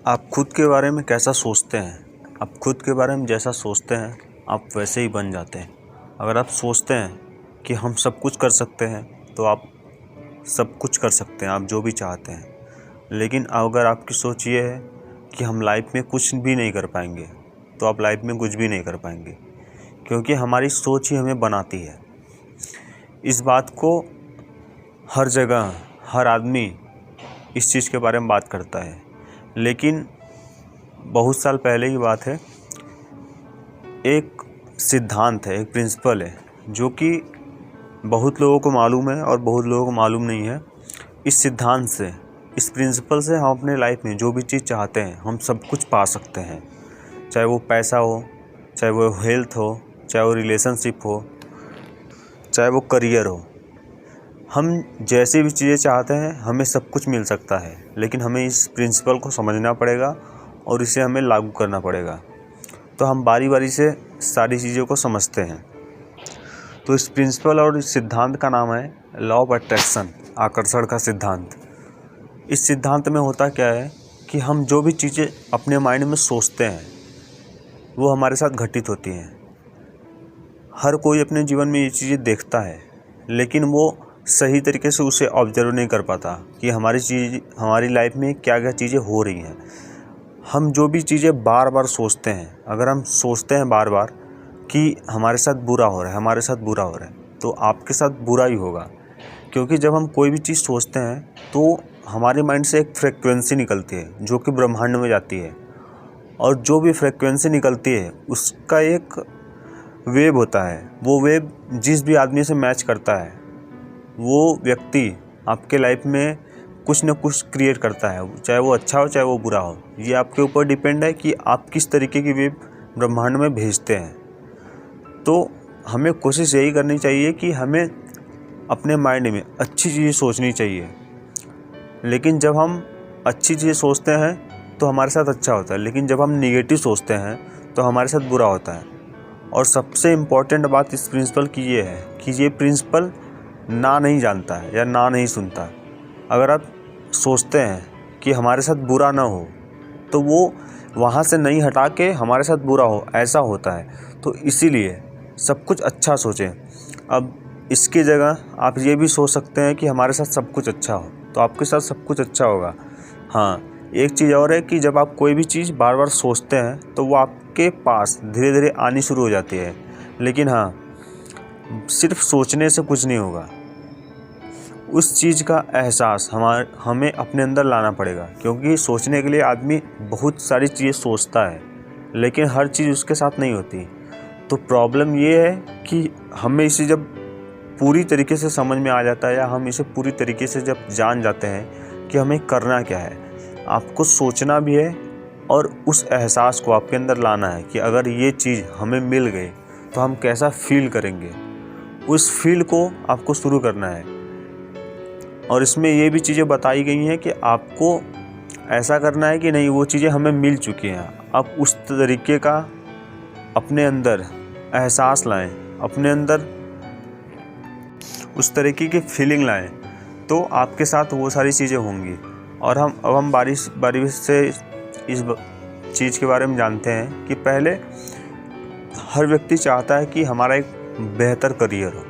आप खुद के बारे में कैसा सोचते हैं? आप खुद के बारे में जैसा सोचते हैं, आप वैसे ही बन जाते हैं। अगर आप सोचते हैं कि हम सब कुछ कर सकते हैं, तो आप सब कुछ कर सकते हैं, आप जो भी चाहते हैं। लेकिन अगर आपकी सोच ये है कि हम लाइफ में कुछ भी नहीं कर पाएंगे, तो आप लाइफ में कुछ भी नहीं कर पाएंगे, क्योंकि हमारी सोच ही हमें बनाती है। इस बात को हर जगह हर आदमी इस चीज़ के बारे में बात करता है, लेकिन बहुत साल पहले की बात है। एक सिद्धांत है, एक प्रिंसिपल है, जो कि बहुत लोगों को मालूम है और बहुत लोगों को मालूम नहीं है। इस सिद्धांत से, इस प्रिंसिपल से हम अपने लाइफ में जो भी चीज़ चाहते हैं, हम सब कुछ पा सकते हैं। चाहे वो पैसा हो, चाहे वो हेल्थ हो, चाहे वो रिलेशनशिप हो, चाहे वो करियर हो। हम जैसी भी चीज़ें चाहते हैं, हमें सब कुछ मिल सकता है, लेकिन हमें इस प्रिंसिपल को समझना पड़ेगा और इसे हमें लागू करना पड़ेगा। तो हम बारी बारी से सारी चीज़ों को समझते हैं। तो इस प्रिंसिपल और इस सिद्धांत का नाम है लॉ ऑफ अट्रैक्शन, आकर्षण का सिद्धांत। इस सिद्धांत में होता क्या है कि हम जो भी चीज़ें अपने माइंड में सोचते हैं, वो हमारे साथ घटित होती हैं। हर कोई अपने जीवन में ये चीज़ें देखता है, लेकिन वो सही तरीके से उसे ऑब्जर्व नहीं कर पाता कि हमारी लाइफ में क्या क्या चीज़ें हो रही हैं। हम जो भी चीज़ें बार बार सोचते हैं, अगर हम सोचते हैं बार बार कि हमारे साथ बुरा हो रहा है, हमारे साथ बुरा हो रहा है, तो आपके साथ बुरा ही होगा। क्योंकि जब हम कोई भी चीज़ सोचते हैं, तो हमारे माइंड से एक फ्रिक्वेंसी निकलती है, जो कि ब्रह्मांड में जाती है। और जो भी फ्रिक्वेंसी निकलती है, उसका एक वेव होता है। वो वेव जिस भी आदमी से मैच करता है, वो व्यक्ति आपके लाइफ में कुछ न कुछ क्रिएट करता है, चाहे वो अच्छा हो, चाहे वो बुरा हो। ये आपके ऊपर डिपेंड है कि आप किस तरीके की वेव ब्रह्मांड में भेजते हैं। तो हमें कोशिश यही करनी चाहिए कि हमें अपने माइंड में अच्छी चीज़ें सोचनी चाहिए। लेकिन जब हम अच्छी चीज़ें सोचते हैं, तो हमारे साथ अच्छा होता है, लेकिन जब हम निगेटिव सोचते हैं, तो हमारे साथ बुरा होता है। और सबसे इम्पॉर्टेंट बात इस प्रिंसिपल की ये है कि ये प्रिंसिपल ना नहीं जानता है या ना नहीं सुनता। अगर आप सोचते हैं कि हमारे साथ बुरा ना हो, तो वो वहाँ से नहीं हटा के हमारे साथ बुरा हो, ऐसा होता है। तो इसीलिए सब कुछ अच्छा सोचें। अब इसकी जगह आप ये भी सोच सकते हैं कि हमारे साथ सब कुछ अच्छा हो, तो आपके साथ सब कुछ अच्छा होगा। हाँ, एक चीज़ और है कि जब आप कोई भी चीज़ बार बार सोचते हैं, तो वो आपके पास धीरे धीरे आनी शुरू हो जाती है। लेकिन हाँ, सिर्फ सोचने से कुछ नहीं होगा। उस चीज़ का एहसास हमें अपने अंदर लाना पड़ेगा, क्योंकि सोचने के लिए आदमी बहुत सारी चीज़ें सोचता है, लेकिन हर चीज़ उसके साथ नहीं होती। तो प्रॉब्लम ये है कि हमें इसे जब पूरी तरीके से समझ में आ जाता है, या हम इसे पूरी तरीके से जब जान जाते हैं कि हमें करना क्या है, आपको सोचना भी है और उस एहसास को आपके अंदर लाना है कि अगर ये चीज़ हमें मिल गई तो हम कैसा फील करेंगे। उस फील को आपको शुरू करना है। और इसमें ये भी चीज़ें बताई गई हैं कि आपको ऐसा करना है कि नहीं, वो चीज़ें हमें मिल चुकी हैं, आप उस तरीके का अपने अंदर एहसास लाएं, अपने अंदर उस तरीके की फीलिंग लाएं, तो आपके साथ वो सारी चीज़ें होंगी। और हम बारी से इस चीज़ के बारे में जानते हैं कि पहले हर व्यक्ति चाहता है कि हमारा एक बेहतर करियर हो,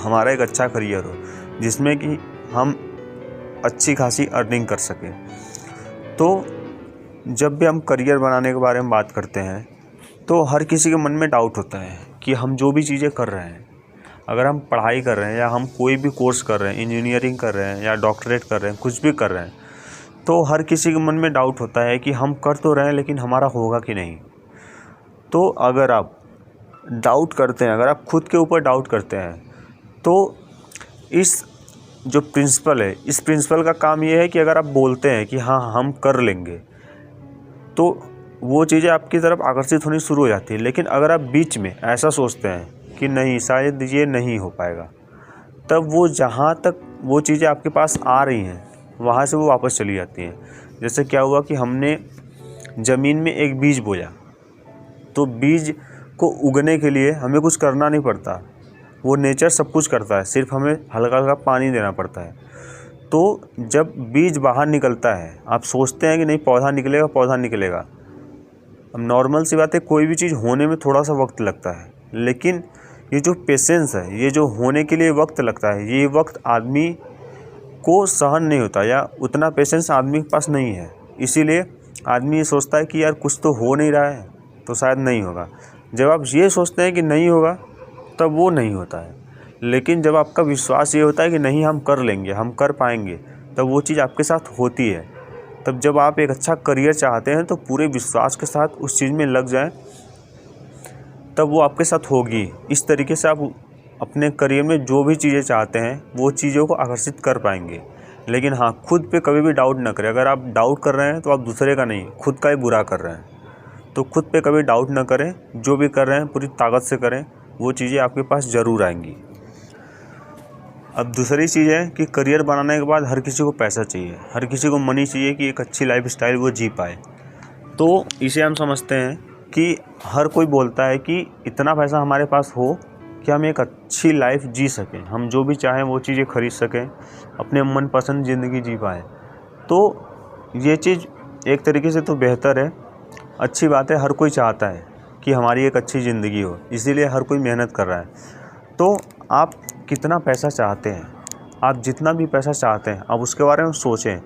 हमारा एक अच्छा करियर हो, जिसमें कि हम अच्छी खासी अर्निंग कर सकें। तो जब भी हम करियर बनाने के बारे में बात करते हैं, तो हर किसी के मन में डाउट होता है कि हम जो भी चीज़ें कर रहे हैं, अगर हम पढ़ाई कर रहे हैं या हम कोई भी कोर्स कर रहे हैं, इंजीनियरिंग कर रहे हैं या डॉक्टरेट कर रहे हैं, कुछ भी कर रहे हैं, तो हर किसी के मन में डाउट होता है कि हम कर तो रहे हैं, लेकिन हमारा होगा कि नहीं। तो अगर आप डाउट करते हैं, अगर आप खुद के ऊपर डाउट करते हैं, तो इस जो प्रिंसिपल है, इस प्रिंसिपल का काम ये है कि अगर आप बोलते हैं कि हाँ हम कर लेंगे, तो वो चीज़ें आपकी तरफ आकर्षित होनी शुरू हो जाती है। लेकिन अगर आप बीच में ऐसा सोचते हैं कि नहीं, शायद ये नहीं हो पाएगा, तब वो जहाँ तक वो चीज़ें आपके पास आ रही हैं, वहाँ से वो वापस चली जाती हैं। जैसे क्या हुआ कि हमने ज़मीन में एक बीज बोया, तो बीज को उगने के लिए हमें कुछ करना नहीं पड़ता, वो नेचर सब कुछ करता है, सिर्फ हमें हल्का हल्का पानी देना पड़ता है। तो जब बीज बाहर निकलता है, आप सोचते हैं कि नहीं पौधा निकलेगा, पौधा निकलेगा। अब नॉर्मल सी बात है, कोई भी चीज़ होने में थोड़ा सा वक्त लगता है, लेकिन ये जो पेशेंस है, ये जो होने के लिए वक्त लगता है, ये वक्त आदमी को सहन नहीं होता, या उतना पेशेंस आदमी के पास नहीं है। इसीलिए आदमी ये सोचता है कि यार कुछ तो हो नहीं रहा है तो शायद नहीं होगा। जब आप ये सोचते हैं कि नहीं होगा तब वो नहीं होता है। लेकिन जब आपका विश्वास ये होता है कि नहीं हम कर लेंगे, हम कर पाएंगे, तब वो चीज़ आपके साथ होती है। तब जब आप एक अच्छा करियर चाहते हैं तो पूरे विश्वास के साथ उस चीज़ में लग जाएं, तब वो आपके साथ होगी। इस तरीके से आप अपने करियर में जो भी चीज़ें चाहते हैं वो चीज़ों को आकर्षित कर पाएंगे। लेकिन हाँ, खुद पे कभी भी डाउट ना करें। अगर आप डाउट कर रहे हैं तो आप दूसरे का नहीं, खुद का ही बुरा कर रहे हैं। तो खुद पे कभी डाउट ना करें, जो भी कर रहे हैं पूरी ताकत से करें, वो चीज़ें आपके पास ज़रूर आएंगी। अब दूसरी चीज़ है कि करियर बनाने के बाद हर किसी को पैसा चाहिए, हर किसी को मनी चाहिए कि एक अच्छी लाइफस्टाइल वो जी पाए। तो इसे हम समझते हैं कि हर कोई बोलता है कि इतना पैसा हमारे पास हो कि हम एक अच्छी लाइफ जी सकें, हम जो भी चाहें वो चीज़ें खरीद सकें, अपने मनपसंद ज़िंदगी जी पाएँ। तो ये चीज़ एक तरीके से तो बेहतर है, अच्छी बात है। हर कोई चाहता है कि हमारी एक अच्छी ज़िंदगी हो, इसीलिए हर कोई मेहनत कर रहा है। तो आप कितना पैसा चाहते हैं, आप जितना भी पैसा चाहते हैं आप उसके बारे में सोचें,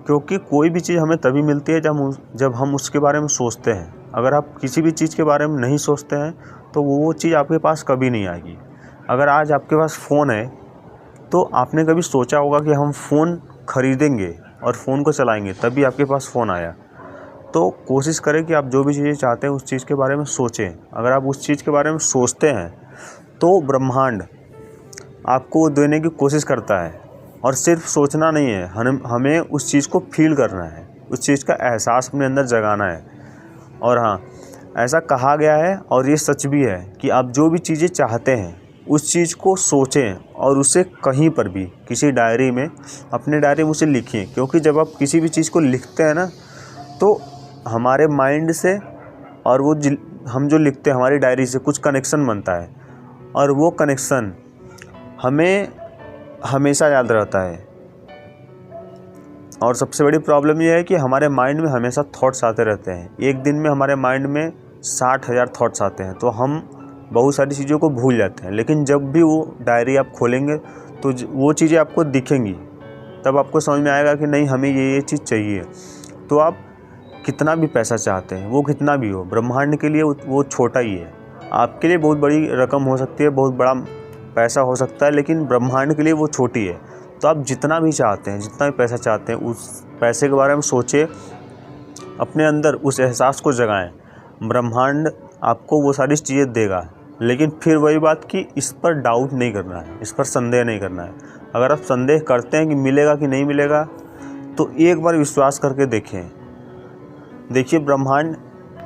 क्योंकि कोई भी चीज़ हमें तभी मिलती है जब हम उसके बारे में सोचते हैं। अगर आप किसी भी चीज़ के बारे में नहीं सोचते हैं तो वो चीज़ आपके पास कभी नहीं आएगी। अगर आज आपके पास फ़ोन है तो आपने कभी सोचा होगा कि हम फ़ोन खरीदेंगे और फ़ोन को चलाएंगे, तभी आपके पास फ़ोन आया। तो कोशिश करें कि आप जो भी चीज़ें चाहते हैं उस चीज़ के बारे में सोचें। अगर आप उस चीज़ के बारे में सोचते हैं तो ब्रह्मांड आपको देने की कोशिश करता है। और सिर्फ सोचना नहीं है, हमें उस चीज़ को फील करना है, उस चीज़ का एहसास अपने अंदर जगाना है। और हाँ, ऐसा कहा गया है और ये सच भी है कि आप जो भी चीज़ें चाहते हैं उस चीज़ को सोचें और उसे कहीं पर भी किसी डायरी में, अपने डायरी में उसे लिखिए। क्योंकि जब आप किसी भी चीज़ को लिखते हैं ना, तो हमारे माइंड से और हम जो लिखते हैं हमारी डायरी से कुछ कनेक्शन बनता है, और वो कनेक्शन हमें हमेशा याद रहता है। और सबसे बड़ी प्रॉब्लम ये है कि हमारे माइंड में हमेशा थॉट्स आते रहते हैं। एक दिन में हमारे माइंड में 60,000 थॉट्स आते हैं, तो हम बहुत सारी चीज़ों को भूल जाते हैं। लेकिन जब भी वो डायरी आप खोलेंगे तो वो चीज़ें आपको दिखेंगी, तब आपको समझ में आएगा कि नहीं हमें ये चीज़ चाहिए। तो आप कितना भी पैसा चाहते हैं, वो कितना भी हो, ब्रह्मांड के लिए वो छोटा ही है। आपके लिए बहुत बड़ी रकम हो सकती है, बहुत बड़ा पैसा हो सकता है, लेकिन ब्रह्मांड के लिए वो छोटी है। तो आप जितना भी चाहते हैं, जितना भी पैसा चाहते हैं, उस पैसे के बारे में सोचिए, अपने अंदर उस एहसास को जगाएं। ब्रह्मांड आपको वो सारी चीज़ें देगा। लेकिन फिर वही बात कि इस पर डाउट नहीं करना है, इस पर संदेह नहीं करना है। अगर आप संदेह करते हैं कि मिलेगा कि नहीं मिलेगा, तो एक बार विश्वास करके देखिए ब्रह्मांड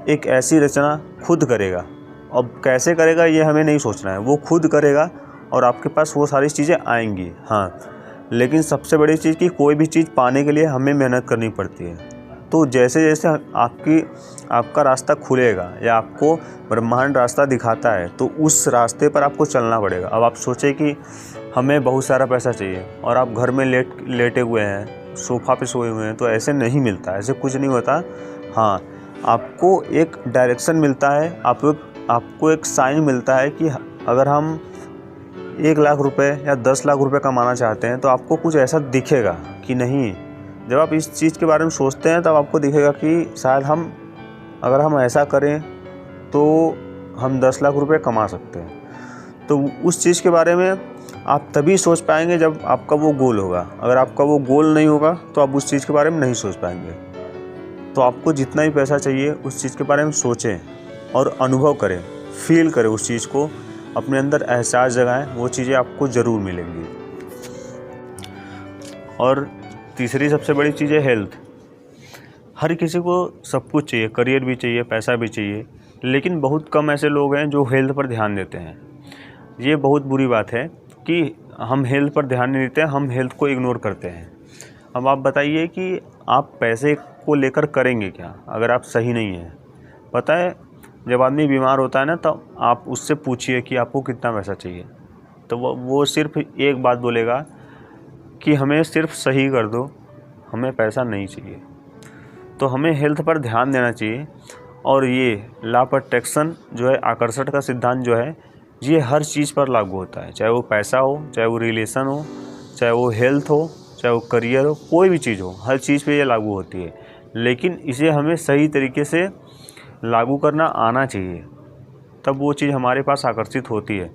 एक ऐसी रचना खुद करेगा। अब कैसे करेगा ये हमें नहीं सोचना है, वो खुद करेगा और आपके पास वो सारी चीज़ें आएंगी। हाँ, लेकिन सबसे बड़ी चीज़ कि कोई भी चीज़ पाने के लिए हमें मेहनत करनी पड़ती है। तो जैसे जैसे आपका रास्ता खुलेगा या आपको ब्रह्मांड रास्ता दिखाता है, तो उस रास्ते पर आपको चलना पड़ेगा। अब आप सोचें कि हमें बहुत सारा पैसा चाहिए और आप घर में लेटे हुए हैं, सोफ़ा पे सोए हुए हैं, तो ऐसे नहीं मिलता, ऐसे कुछ नहीं होता। हाँ, आपको एक डायरेक्शन मिलता है, आपको एक साइन मिलता है कि अगर हम 1 लाख रुपए या 10 लाख रुपए कमाना चाहते हैं तो आपको कुछ ऐसा दिखेगा कि नहीं। जब आप इस चीज़ के बारे में सोचते हैं तब आपको दिखेगा कि शायद अगर हम ऐसा करें तो हम 10 लाख रुपए कमा सकते हैं। तो उस चीज़ के बारे में आप तभी सोच पाएंगे जब आपका वो गोल होगा। अगर आपका वो गोल नहीं होगा तो आप उस चीज़ के बारे में नहीं सोच पाएंगे। तो आपको जितना भी पैसा चाहिए उस चीज़ के बारे में सोचें और अनुभव करें, फील करें उस चीज़ को, अपने अंदर एहसास जगाएं, वो चीज़ें आपको ज़रूर मिलेंगी। और तीसरी सबसे बड़ी चीज़ है हेल्थ। हर किसी को सब कुछ चाहिए, करियर भी चाहिए, पैसा भी चाहिए, लेकिन बहुत कम ऐसे लोग हैं जो हेल्थ पर ध्यान देते हैं। ये बहुत बुरी बात है कि हम हेल्थ पर ध्यान नहीं देते हैं, हम हेल्थ को इग्नोर करते हैं। अब आप बताइए कि आप पैसे को लेकर करेंगे क्या अगर आप सही नहीं हैं। पता है, जब आदमी बीमार होता है ना, तो आप उससे पूछिए कि आपको कितना पैसा चाहिए, तो वो सिर्फ एक बात बोलेगा कि हमें सिर्फ सही कर दो, हमें पैसा नहीं चाहिए। तो हमें हेल्थ पर ध्यान देना चाहिए। और ये लॉ ऑफ अट्रैक्शन जो है, आकर्षण का सिद्धांत जो है, ये हर चीज़ पर लागू होता है, चाहे वो पैसा हो, चाहे वो रिलेशन हो, चाहे वो हेल्थ हो, चाहे वो करियर हो, कोई भी चीज़ हो, हर चीज़ पे ये लागू होती है। लेकिन इसे हमें सही तरीके से लागू करना आना चाहिए, तब वो चीज़ हमारे पास आकर्षित होती है।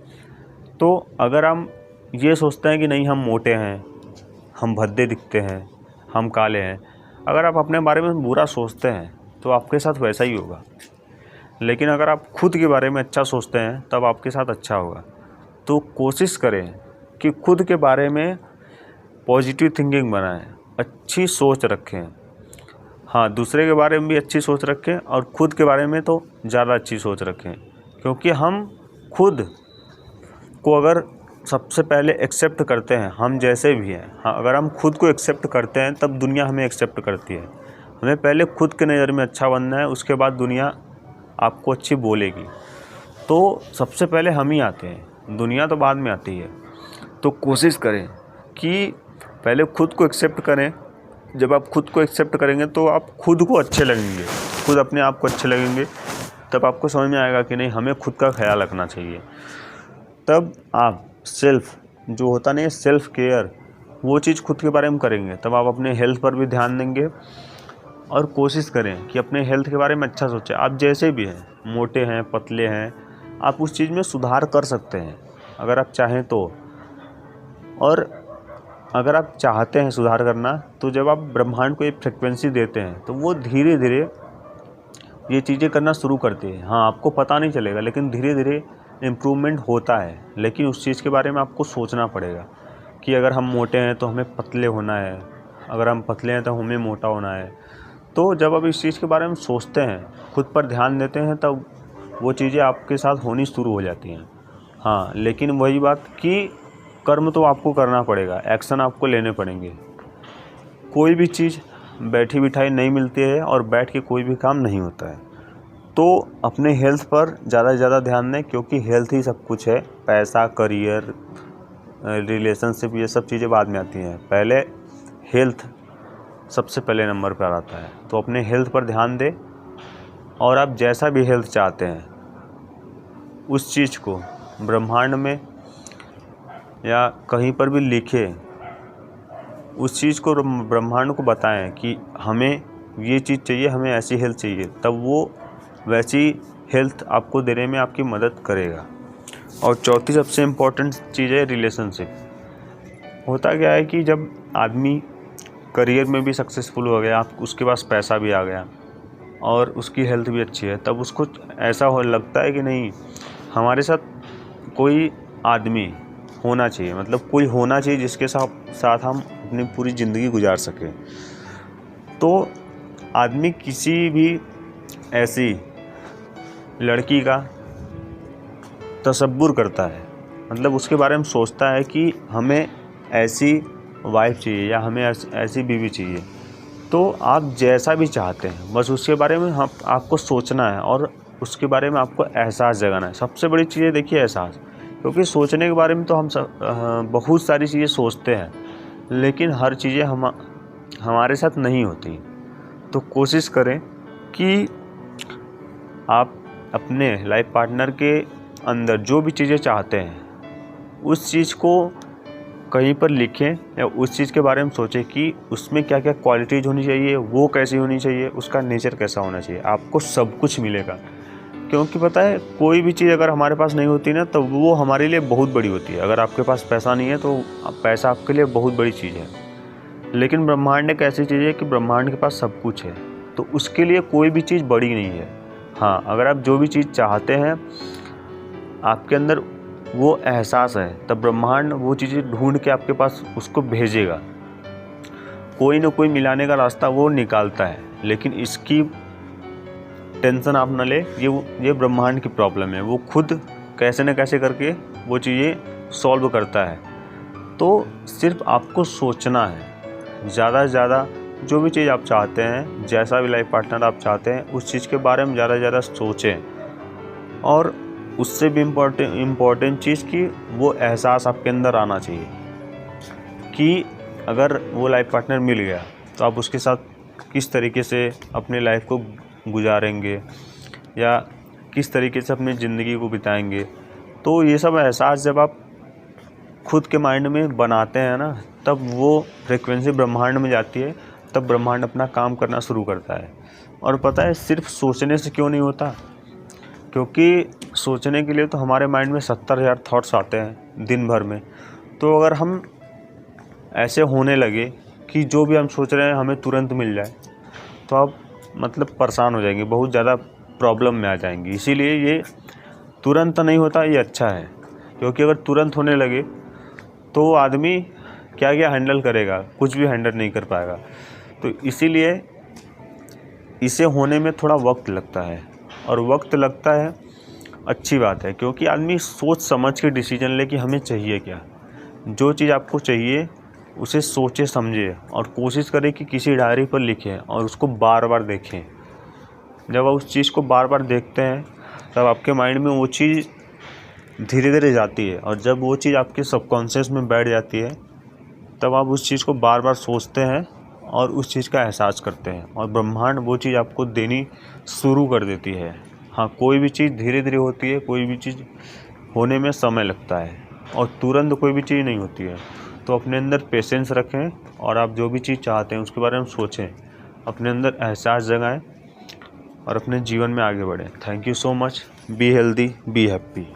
तो अगर हम ये सोचते हैं कि नहीं हम मोटे हैं, हम भद्दे दिखते हैं, हम काले हैं, अगर आप अपने बारे में बुरा सोचते हैं तो आपके साथ वैसा ही होगा। लेकिन अगर आप खुद के बारे में अच्छा सोचते हैं तब आपके साथ अच्छा होगा। तो कोशिश करें कि खुद के बारे में पॉजिटिव थिंकिंग बनाएं, अच्छी सोच रखें। हाँ, दूसरे के बारे में भी अच्छी सोच रखें और खुद के बारे में तो ज़्यादा अच्छी सोच रखें, क्योंकि हम खुद को अगर सबसे पहले एक्सेप्ट करते हैं, हम जैसे भी हैं, हाँ, अगर हम खुद को एक्सेप्ट करते हैं तब दुनिया हमें एक्सेप्ट करती है। हमें पहले खुद के नज़र में अच्छा बनना है, उसके बाद दुनिया आपको अच्छी बोलेगी। तो सबसे पहले हम ही आते हैं, दुनिया तो बाद में आती है। तो कोशिश करें कि पहले खुद को एक्सेप्ट करें। जब आप खुद को एक्सेप्ट करेंगे तो आप खुद को अच्छे लगेंगे, खुद अपने आप को अच्छे लगेंगे, तब आपको समझ में आएगा कि नहीं हमें खुद का ख्याल रखना चाहिए। तब आप सेल्फ जो होता नहीं है, सेल्फ केयर, वो चीज़ खुद के बारे में करेंगे, तब आप अपने हेल्थ पर भी ध्यान देंगे। और कोशिश करें कि अपने हेल्थ के बारे में अच्छा सोचें। आप जैसे भी हैं, मोटे हैं, पतले हैं, आप उस चीज़ में सुधार कर सकते हैं अगर आप चाहें तो। और अगर आप चाहते हैं सुधार करना, तो जब आप ब्रह्मांड को एक फ्रिक्वेंसी देते हैं तो वो धीरे धीरे ये चीज़ें करना शुरू करती है। हाँ, आपको पता नहीं चलेगा, लेकिन धीरे धीरे इम्प्रूवमेंट होता है। लेकिन उस चीज़ के बारे में आपको सोचना पड़ेगा कि अगर हम मोटे हैं तो हमें पतले होना है, अगर हम पतले हैं तो हमें मोटा होना है। तो जब आप इस चीज़ के बारे में सोचते हैं, खुद पर ध्यान देते हैं, तब वो चीज़ें आपके साथ होनी शुरू हो जाती हैं। हाँ, लेकिन वही बात कि कर्म तो आपको करना पड़ेगा, एक्शन आपको लेने पड़ेंगे। कोई भी चीज़ बैठी बिठाई नहीं मिलती है और बैठ के कोई भी काम नहीं होता है। तो अपने हेल्थ पर ज़्यादा से ज़्यादा ध्यान दें, क्योंकि हेल्थ ही सब कुछ है। पैसा, करियर, रिलेशनशिप, ये सब चीज़ें बाद में आती हैं, पहले हेल्थ सबसे पहले नंबर पर आता है। तो अपने हेल्थ पर ध्यान दें और आप जैसा भी हेल्थ चाहते हैं उस चीज़ को ब्रह्मांड में या कहीं पर भी लिखें, उस चीज़ को ब्रह्मांड को बताएं कि हमें ये चीज़ चाहिए, हमें ऐसी हेल्थ चाहिए, तब वो वैसी हेल्थ आपको देने में आपकी मदद करेगा। और चौथी सबसे इम्पोर्टेंट चीज़ है रिलेशनशिप। होता क्या है कि जब आदमी करियर में भी सक्सेसफुल हो गया, उसके पास पैसा भी आ गया और उसकी हेल्थ भी अच्छी है, तब उसको ऐसा हो लगता है कि नहीं, हमारे साथ कोई आदमी होना चाहिए, मतलब कोई होना चाहिए जिसके साथ हम अपनी पूरी ज़िंदगी गुजार सकें। तो आदमी किसी भी ऐसी लड़की का तसव्वुर करता है, मतलब उसके बारे में सोचता है कि हमें ऐसी वाइफ चाहिए या हमें ऐसी बीवी चाहिए। तो आप जैसा भी चाहते हैं, बस उसके बारे में आपको सोचना है और उसके बारे में आपको एहसास जगाना है। सबसे बड़ी चीज़ है, देखिए, एहसास। क्योंकि सोचने के बारे में तो हम बहुत सारी चीज़ें सोचते हैं, लेकिन हर चीज़ें हमारे साथ नहीं होती। तो कोशिश करें कि आप अपने लाइफ पार्टनर के अंदर जो भी चीज़ें चाहते हैं उस चीज़ को कहीं पर लिखें या उस चीज़ के बारे में सोचें कि उसमें क्या क्या क्वालिटीज़ होनी चाहिए, वो कैसी होनी चाहिए, उसका नेचर कैसा होना चाहिए। आपको सब कुछ मिलेगा, क्योंकि पता है कोई भी चीज़ अगर हमारे पास नहीं होती ना, तो वो हमारे लिए बहुत बड़ी होती है। अगर आपके पास पैसा नहीं है तो पैसा आपके लिए बहुत बड़ी चीज़ है, लेकिन ब्रह्मांड एक ऐसी चीज़ है कि ब्रह्मांड के पास सब कुछ है, तो उसके लिए कोई भी चीज़ बड़ी नहीं है। हाँ, अगर आप जो भी चीज़ चाहते हैं, आपके अंदर वो एहसास है, तब ब्रह्मांड वो चीज़ें ढूंढ के आपके पास उसको भेजेगा। कोई ना कोई मिलाने का रास्ता वो निकालता है, लेकिन इसकी टेंशन आप ना ले, ये ब्रह्मांड की प्रॉब्लम है। वो खुद कैसे न कैसे करके वो चीज़ें सॉल्व करता है। तो सिर्फ आपको सोचना है, ज़्यादा से ज़्यादा जो भी चीज़ आप चाहते हैं, जैसा भी लाइफ पार्टनर आप चाहते हैं, उस चीज़ के बारे में ज़्यादा से ज़्यादा सोचें। और उससे भी इम्पोर्टेंट चीज़ कि वो एहसास आपके अंदर आना चाहिए कि अगर वो लाइफ पार्टनर मिल गया तो आप उसके साथ किस तरीके से अपने लाइफ को गुजारेंगे या किस तरीके से अपनी ज़िंदगी को बिताएंगे। तो ये सब एहसास जब आप खुद के माइंड में बनाते हैं ना, तब वो फ्रीक्वेंसी ब्रह्मांड में जाती है, तब ब्रह्मांड अपना काम करना शुरू करता है। और पता है सिर्फ सोचने से क्यों नहीं होता, क्योंकि सोचने के लिए तो हमारे माइंड में 70,000 थॉट्स आते हैं दिन भर में। तो अगर हम ऐसे होने लगे कि जो भी हम सोच रहे हैं हमें तुरंत मिल जाए, तो आप मतलब परेशान हो जाएंगे, बहुत ज़्यादा प्रॉब्लम में आ जाएंगी। इसीलिए ये तुरंत नहीं होता, ये अच्छा है, क्योंकि अगर तुरंत होने लगे तो आदमी क्या क्या हैंडल करेगा, कुछ भी हैंडल नहीं कर पाएगा। तो इसीलिए इसे होने में थोड़ा वक्त लगता है, और वक्त लगता है अच्छी बात है, क्योंकि आदमी सोच समझ के डिसीजन ले कि हमें चाहिए क्या। जो चीज़ आपको चाहिए उसे सोचे समझे और कोशिश करें कि किसी डायरी पर लिखें और उसको बार बार देखें। जब आप उस चीज़ को बार बार देखते हैं तब आपके माइंड में वो चीज़ धीरे धीरे जाती है, और जब वो चीज़ आपके सबकॉन्शियस में बैठ जाती है तब आप उस चीज़ को बार बार सोचते हैं और उस चीज़ का एहसास करते हैं, और ब्रह्मांड वो चीज़ आपको देनी शुरू कर देती है। हाँ, कोई भी चीज़ धीरे धीरे होती है, कोई भी चीज़ होने में समय लगता है, और तुरंत कोई भी चीज़ नहीं होती है। तो अपने अंदर पेशेंस रखें, और आप जो भी चीज़ चाहते हैं उसके बारे में सोचें, अपने अंदर एहसास जगाएं और अपने जीवन में आगे बढ़ें। Thank you so much. Be healthy, be happy.